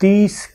30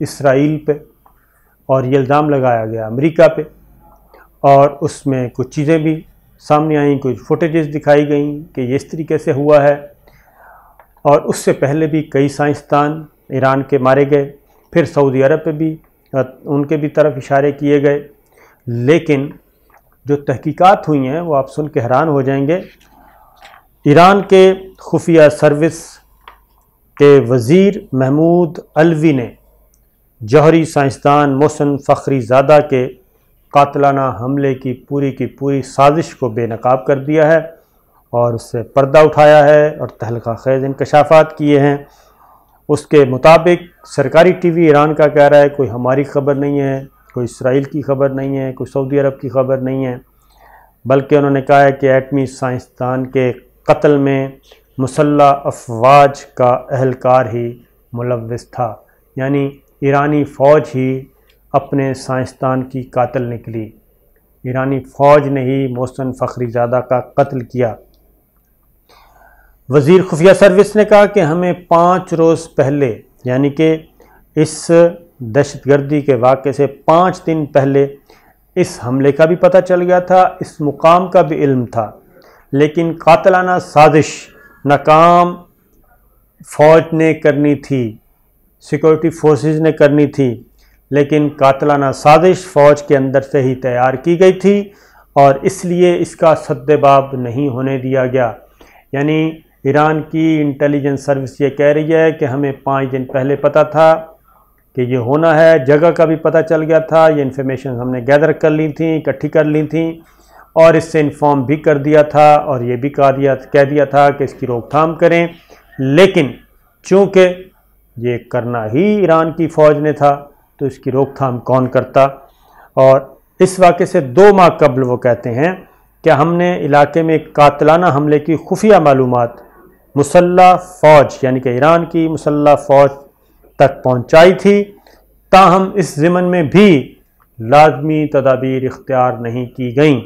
اسرائیل پہ، اور یہ الزام لگایا گیا امریکہ پہ، اور اس میں کچھ چیزیں بھی سامنے آئیں، کچھ فوٹیجز دکھائی گئیں کہ یہ اس طریقے سے ہوا ہے، اور اس سے پہلے بھی کئی سائنسدان ایران کے مارے گئے، پھر سعودی عرب پہ بھی ان کے بھی طرف اشارے کیے گئے، لیکن جو تحقیقات ہوئی ہیں وہ آپ سن کے حیران ہو جائیں گے۔ ایران کے خفیہ سروس کے وزیر محمود علوی نے جوہری سائنسدان محسن فخری زادہ کے قاتلانہ حملے کی پوری سازش کو بے نقاب کر دیا ہے اور اس سے پردہ اٹھایا ہے اور تہلکہ خیز انکشافات کیے ہیں۔ اس کے مطابق سرکاری ٹی وی ایران کا کہہ رہا ہے کوئی ہماری خبر نہیں ہے، کوئی اسرائیل کی خبر نہیں ہے، کوئی سعودی عرب کی خبر نہیں ہے، بلکہ انہوں نے کہا ہے کہ ایٹمی سائنسدان کے قتل میں مسلح افواج کا اہلکار ہی ملوث تھا، یعنی ایرانی فوج ہی اپنے سائنسدان کی قاتل نکلی، ایرانی فوج نے ہی محسن فخری زادہ کا قتل کیا۔ وزیر خفیہ سروس نے کہا کہ ہمیں 5 روز پہلے، یعنی کہ اس دہشت گردی کے واقعے سے 5 دن پہلے اس حملے کا بھی پتہ چل گیا تھا، اس مقام کا بھی علم تھا، لیکن قاتلانہ سازش ناکام فوج نے کرنی تھی، سیکورٹی فورسز نے کرنی تھی، لیکن قاتلانہ سازش فوج کے اندر سے ہی تیار کی گئی تھی اور اس لیے اس کا سدباب نہیں ہونے دیا گیا۔ یعنی ایران کی انٹیلیجنس سروس یہ کہہ رہی ہے کہ ہمیں 5 دن پہلے پتہ تھا کہ یہ ہونا ہے، جگہ کا بھی پتہ چل گیا تھا، یہ انفارمیشن ہم نے گیدر کر لی تھیں، اکٹھی کر لی تھیں، اور اس سے انفارم بھی کر دیا تھا اور یہ بھی کہہ دیا تھا کہ اس کی روک تھام کریں، لیکن چونکہ یہ کرنا ہی ایران کی فوج نے تھا تو اس کی روک تھام کون کرتا۔ اور اس واقعے سے 2 ماہ قبل وہ کہتے ہیں کہ ہم نے علاقے میں قاتلانہ حملے کی خفیہ معلومات مسلح فوج یعنی کہ ایران کی مسلح فوج تک پہنچائی تھی، تاہم اس ضمن میں بھی لازمی تدابیر اختیار نہیں کی گئیں۔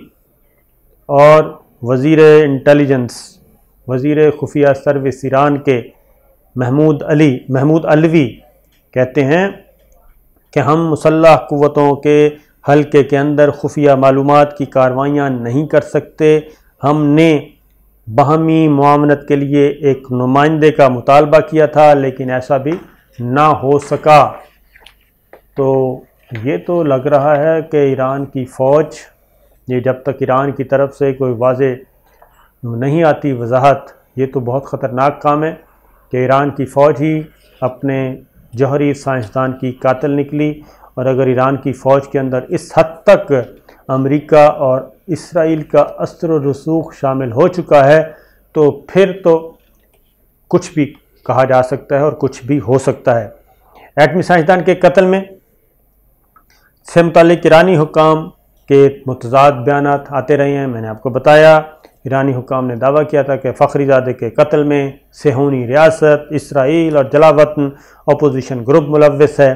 اور وزیر انٹیلیجنس، وزیر خفیہ سروس ایران کے محمود علوی کہتے ہیں کہ ہم مسلح قوتوں کے حلقے کے اندر خفیہ معلومات کی کارروائیاں نہیں کر سکتے، ہم نے باہمی معاونت کے لیے ایک نمائندے کا مطالبہ کیا تھا لیکن ایسا بھی نہ ہو سکا۔ تو یہ تو لگ رہا ہے کہ ایران کی فوج، یہ جب تک ایران کی طرف سے کوئی واضح نہیں آتی وضاحت، یہ تو بہت خطرناک کام ہے کہ ایران کی فوج ہی اپنے جوہری سائنسدان کی قاتل نکلی، اور اگر ایران کی فوج کے اندر اس حد تک امریکہ اور اسرائیل کا اثر و رسوخ شامل ہو چکا ہے تو پھر تو کچھ بھی کہا جا سکتا ہے اور کچھ بھی ہو سکتا ہے۔ ایٹمی سائنسدان کے قتل میں سے متعلق ایرانی حکام کے متضاد بیانات آتے رہے ہیں۔ میں نے آپ کو بتایا ایرانی حکام نے دعویٰ کیا تھا کہ فخری زادہ کے قتل میں صہیونی ریاست، اسرائیل اور جلاوطن اپوزیشن گروپ ملوث ہے،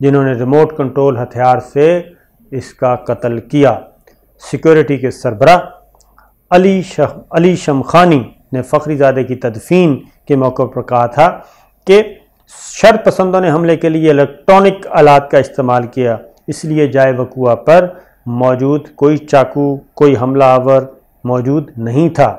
جنہوں نے ریموٹ کنٹرول ہتھیار سے اس کا قتل کیا۔ سیکورٹی کے سربراہ علی شمخانی نے فخری زادہ کی تدفین کے موقع پر کہا تھا کہ شر پسندوں نے حملے کے لیے الیکٹرانک آلات کا استعمال کیا، اس لیے جائے وقوع پر موجود کوئی چاقو، کوئی حملہ آور موجود نہیں تھا۔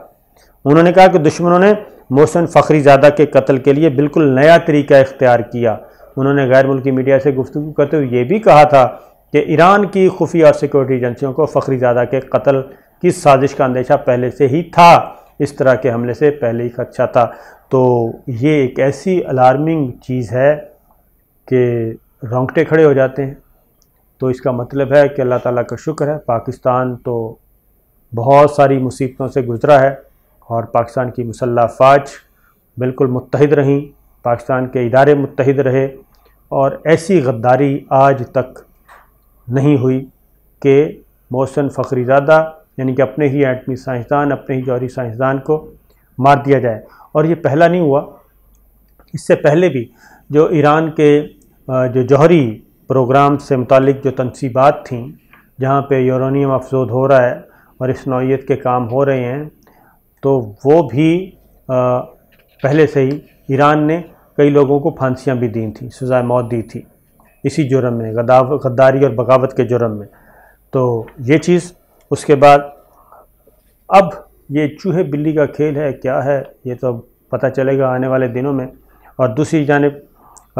انہوں نے کہا کہ دشمنوں نے محسن فخری زادہ کے قتل کے لیے بالکل نیا طریقہ اختیار کیا۔ انہوں نے غیر ملکی میڈیا سے گفتگو کرتے ہوئے یہ بھی کہا تھا کہ ایران کی خفیہ اور سیکورٹی ایجنسیوں کو فخری زادہ کے قتل کی سازش کا اندیشہ پہلے سے ہی تھا، اس طرح کے حملے سے پہلے ہی خدشہ تھا۔ تو یہ ایک ایسی الارمنگ چیز ہے کہ رونگٹے کھڑے ہو جاتے ہیں۔ تو اس کا مطلب ہے کہ اللہ تعالیٰ کا شکر ہے، پاکستان تو بہت ساری مصیبتوں سے گزرا ہے اور پاکستان کی مسلح افواج بالکل متحد رہیں، پاکستان کے ادارے متحد رہے، اور ایسی غداری آج تک نہیں ہوئی کہ محسن فخری زادہ یعنی کہ اپنے ہی ایٹمی سائنسدان، اپنے ہی جوہری سائنسدان کو مار دیا جائے۔ اور یہ پہلا نہیں ہوا، اس سے پہلے بھی جو ایران کے جو جوہری پروگرام سے متعلق جو تنصیبات تھیں، جہاں پہ یورانیم افزود ہو رہا ہے اور اس نوعیت کے کام ہو رہے ہیں، تو وہ بھی پہلے سے ہی ایران نے کئی لوگوں کو پھانسیاں بھی دی تھیں، سزائے موت دی تھی۔ اسی جرم میں، غداری اور بغاوت کے جرم میں۔ تو یہ چیز، اس کے بعد اب یہ چوہے بلی کا کھیل ہے، کیا ہے یہ تو پتہ چلے گا آنے والے دنوں میں۔ اور دوسری جانب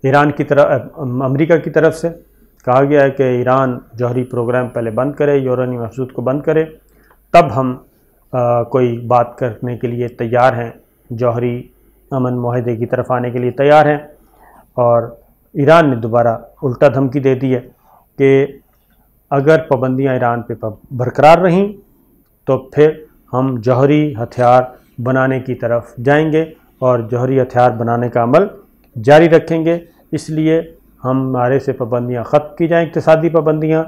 ایران کی طرف، امریکہ کی طرف سے کہا گیا ہے کہ ایران جوہری پروگرام پہلے بند کرے، یورانیم افزود کو بند کرے، تب ہم کوئی بات کرنے کے لیے تیار ہیں، جوہری امن معاہدے کی طرف آنے کے لیے تیار ہیں۔ اور ایران نے دوبارہ الٹا دھمکی دے دی ہے کہ اگر پابندیاں ایران پہ برقرار رہیں تو پھر ہم جوہری ہتھیار بنانے کی طرف جائیں گے اور جوہری ہتھیار بنانے کا عمل جاری رکھیں گے۔ اس لیے ہمارے سے پابندیاں ختم کی جائیں، اقتصادی پابندیاں،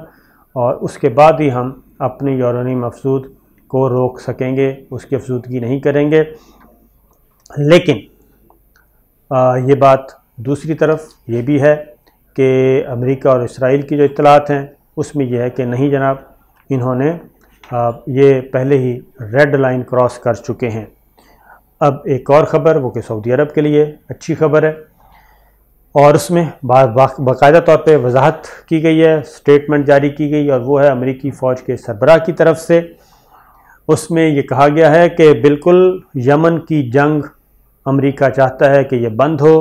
اور اس کے بعد ہی ہم اپنے یورانیم افزود کو روک سکیں گے، اس کی افزودگی نہیں کریں گے۔ لیکن یہ بات دوسری طرف یہ بھی ہے کہ امریکہ اور اسرائیل کی جو اطلاعات ہیں اس میں یہ ہے کہ نہیں جناب، انہوں نے یہ پہلے ہی ریڈ لائن کراس کر چکے ہیں۔ اب ایک اور خبر، وہ کہ سعودی عرب کے لیے اچھی خبر ہے، اور اس میں باقاعدہ طور پہ وضاحت کی گئی ہے، سٹیٹمنٹ جاری کی گئی، اور وہ ہے امریکی فوج کے سربراہ کی طرف سے۔ اس میں یہ کہا گیا ہے کہ بالکل یمن کی جنگ امریکہ چاہتا ہے کہ یہ بند ہو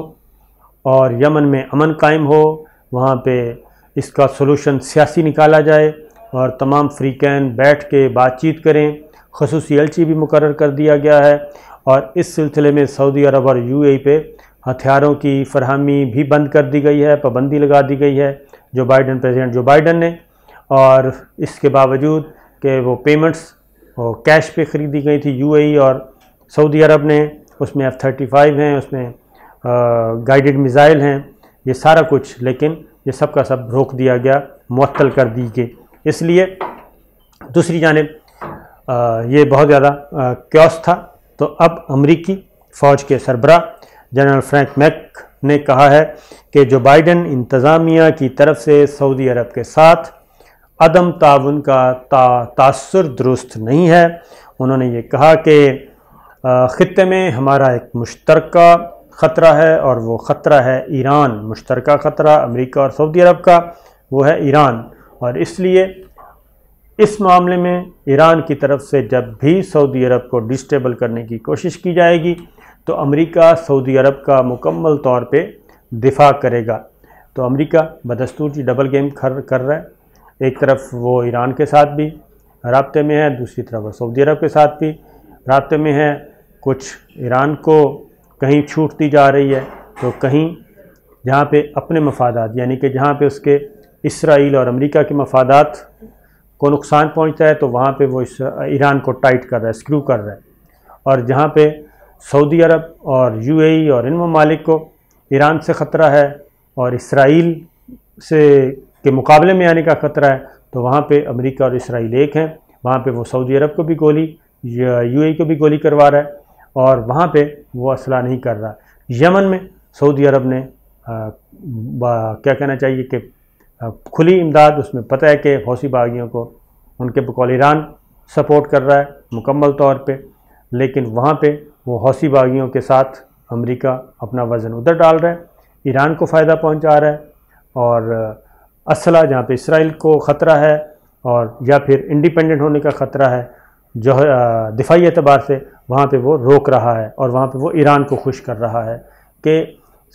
اور یمن میں امن قائم ہو، وہاں پہ اس کا سولوشن سیاسی نکالا جائے اور تمام فریقین بیٹھ کے بات چیت کریں۔ خصوصی ایلچی بھی مقرر کر دیا گیا ہے، اور اس سلسلے میں سعودی عرب اور یو اے ای پہ ہتھیاروں کی فراہمی بھی بند کر دی گئی ہے، پابندی لگا دی گئی ہے پریزیڈنٹ جو بائیڈن نے۔ اور اس کے باوجود کہ وہ پیمنٹس کیش پہ خریدی گئی تھی، یو اے ای اور سعودی عرب نے، اس میں F-35 ہیں، اس میں گائیڈڈ میزائل ہیں، یہ سارا کچھ، لیکن یہ سب کا سب روک دیا گیا، معطل کر دی گئی۔ اس لیے دوسری جانب یہ بہت زیادہ کیوس تھا۔ تو اب امریکی فوج کے سربراہ جنرل فرینک میک نے کہا ہے کہ جو بائیڈن انتظامیہ کی طرف سے سعودی عرب کے ساتھ عدم تعاون کا تاثر درست نہیں ہے۔ انہوں نے یہ کہا کہ خطے میں ہمارا ایک مشترکہ خطرہ ہے، اور وہ خطرہ ہے ایران۔ مشترکہ خطرہ امریکہ اور سعودی عرب کا وہ ہے ایران، اور اس لیے اس معاملے میں ایران کی طرف سے جب بھی سعودی عرب کو ڈسٹیبل کرنے کی کوشش کی جائے گی تو امریکہ سعودی عرب کا مکمل طور پہ دفاع کرے گا۔ تو امریکہ بدستور کی ڈبل گیم کر رہا ہے، ایک طرف وہ ایران کے ساتھ بھی رابطے میں ہے، دوسری طرف وہ سعودی عرب کے ساتھ بھی رابطے میں ہے۔ کچھ ایران کو کہیں چھوٹ دی جا رہی ہے، تو کہیں جہاں پہ اپنے مفادات، یعنی کہ جہاں پہ اس کے اسرائیل اور امریکہ کے مفادات کو نقصان پہنچتا ہے تو وہاں پہ وہ ایران کو ٹائٹ کر رہا ہے، اسکرو کر رہا ہے، اور جہاں پہ سعودی عرب اور یو اے ای اور ان ممالک کو ایران سے خطرہ ہے اور اسرائیل سے کے مقابلے میں آنے کا خطرہ ہے، تو وہاں پہ امریکہ اور اسرائیل ایک ہیں۔ وہاں پہ وہ سعودی عرب کو بھی گولی، یو اے ای کو بھی گولی کروا رہا ہے، اور وہاں پہ وہ اسلحہ نہیں کر رہا۔ یمن میں سعودی عرب نے کیا کہنا چاہیے کہ کھلی امداد، اس میں پتہ ہے کہ حوثی باغیوں کو ان کے بقول ایران سپورٹ کر رہا ہے مکمل طور پہ، لیکن وہاں پہ وہ حوثی باغیوں کے ساتھ امریکہ اپنا وزن ادھر ڈال رہا ہے، ایران کو فائدہ پہنچا رہا ہے، اور اسلحہ جہاں پہ اسرائیل کو خطرہ ہے اور یا پھر انڈیپینڈنٹ ہونے کا خطرہ ہے جو دفاعی اعتبار سے، وہاں پہ وہ روک رہا ہے، اور وہاں پہ وہ ایران کو خوش کر رہا ہے کہ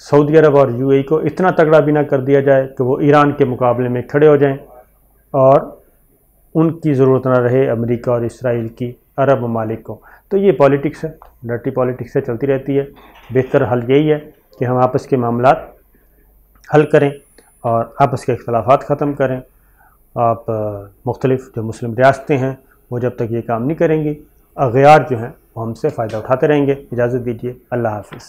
سعودی عرب اور یو اے ای کو اتنا تگڑا بھی نہ کر دیا جائے کہ وہ ایران کے مقابلے میں کھڑے ہو جائیں اور ان کی ضرورت نہ رہے امریکہ اور اسرائیل کی عرب ممالک کو۔ تو یہ پالیٹکس ہے، ڈرٹی پالیٹکس ہے، چلتی رہتی ہے۔ بہتر حل یہی ہے کہ ہم آپس کے معاملات حل کریں اور آپس کے اختلافات ختم کریں۔ آپ مختلف جو مسلم ریاستیں ہیں وہ جب تک یہ کام نہیں کریں گی، اغیار جو ہیں وہ ہم سے فائدہ اٹھاتے رہیں گے۔ اجازت دیجیے، اللہ حافظ۔